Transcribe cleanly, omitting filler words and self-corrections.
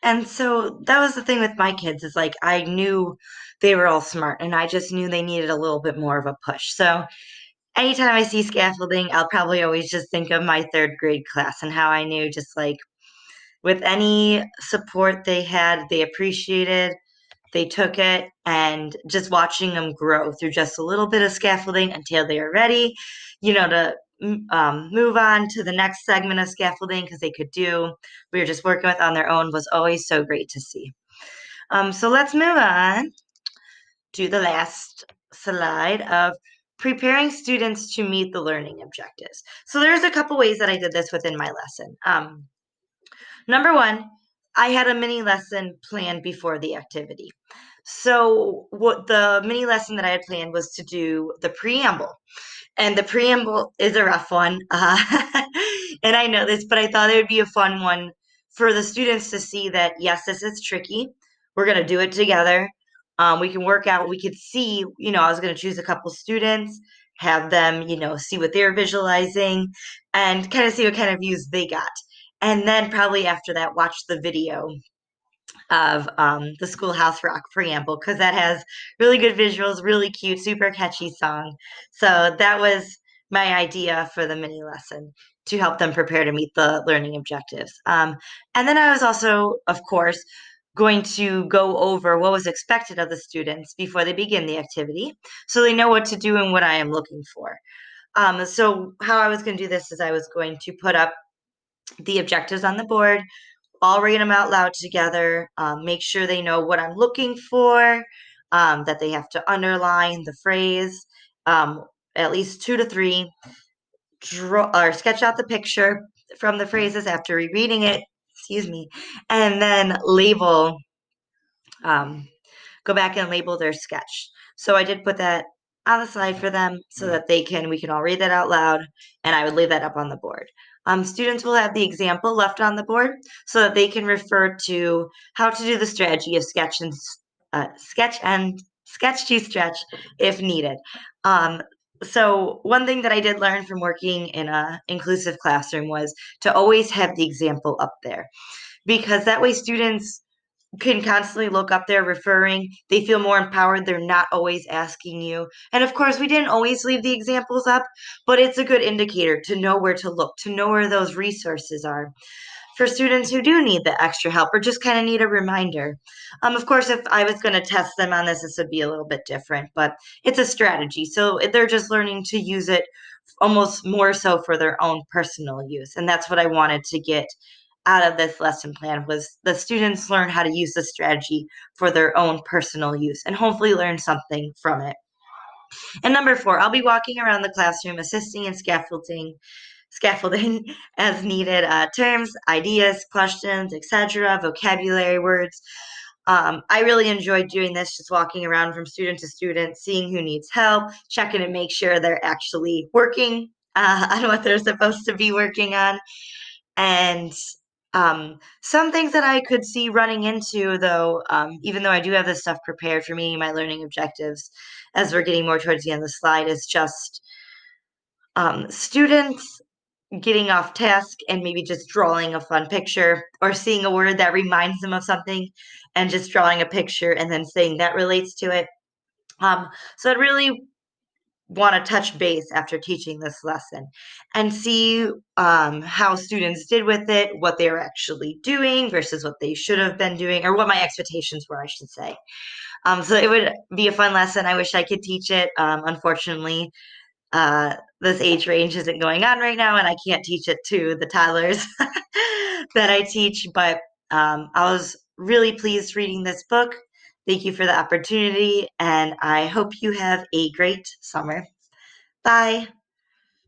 And so that was the thing with my kids is like I knew they were all smart and I just knew they needed a little bit more of a push. So anytime I see scaffolding, I'll probably always just think of my third grade class and how I knew just like with any support they had, they appreciated, they took it, and just watching them grow through just a little bit of scaffolding until they are ready, to move on to the next segment of scaffolding because they could do, we were just working with on their own was always so great to see. So let's move on to the last slide of preparing students to meet the learning objectives. So there's a couple ways that I did this within my lesson. Number one, I had a mini lesson planned before the activity. So what the mini lesson that I had planned was to do the preamble. And the preamble is a rough one. And I know this, but I thought it would be a fun one for the students to see that, yes, this is tricky. We're going to do it together. We can work out, we could see, I was going to choose a couple students, have them, see what they're visualizing and kind of see what kind of views they got. And then probably after that, watch the video of the Schoolhouse Rock preamble because that has really good visuals, really cute, super catchy song. So that was my idea for the mini lesson to help them prepare to meet the learning objectives. And then I was also, of course, going to go over what was expected of the students before they begin the activity so they know what to do and what I am looking for. So how I was going to do this is I was going to put up the objectives on the board, all read them out loud together, make sure they know what I'm looking for, that they have to underline the phrase, at least two to three, draw or sketch out the picture from the phrases after rereading it, excuse me, and then um, go back and label their sketch. So I did put that on the slide for them so that we can all read that out loud, and I would leave that up on the board. Students will have the example left on the board so that they can refer to how to do the strategy of sketch to stretch if needed. So one thing that I did learn from working in a inclusive classroom was to always have the example up there because that way students can constantly look up there referring. They feel more empowered. They're not always asking you. And of course, we didn't always leave the examples up, but it's a good indicator to know where to look, to know where those resources are for students who do need the extra help or just kind of need a reminder. Of course, if I was going to test them on this would be a little bit different, but it's a strategy. So they're just learning to use it almost more so for their own personal use. And that's what I wanted to get out of this lesson plan was the students learn how to use the strategy for their own personal use and hopefully learn something from it. And number four, I'll be walking around the classroom assisting in scaffolding as needed terms, ideas, questions, etc., vocabulary words. I really enjoyed doing this, just walking around from student to student, seeing who needs help, checking to make sure they're actually working on what they're supposed to be working on. And some things that I could see running into, though, even though I do have this stuff prepared for me, my learning objectives, as we're getting more towards the end of the slide, is just students getting off task and maybe just drawing a fun picture or seeing a word that reminds them of something and just drawing a picture and then saying that relates to it. So I'd really want to touch base after teaching this lesson and see how students did with it, what they were actually doing versus what they should have been doing, or what my expectations were, I should say. So it would be a fun lesson. I wish I could teach it. Unfortunately, this age range isn't going on right now, and I can't teach it to the toddlers that I teach, but I was really pleased reading this book. Thank you for the opportunity, and I hope you have a great summer. Bye.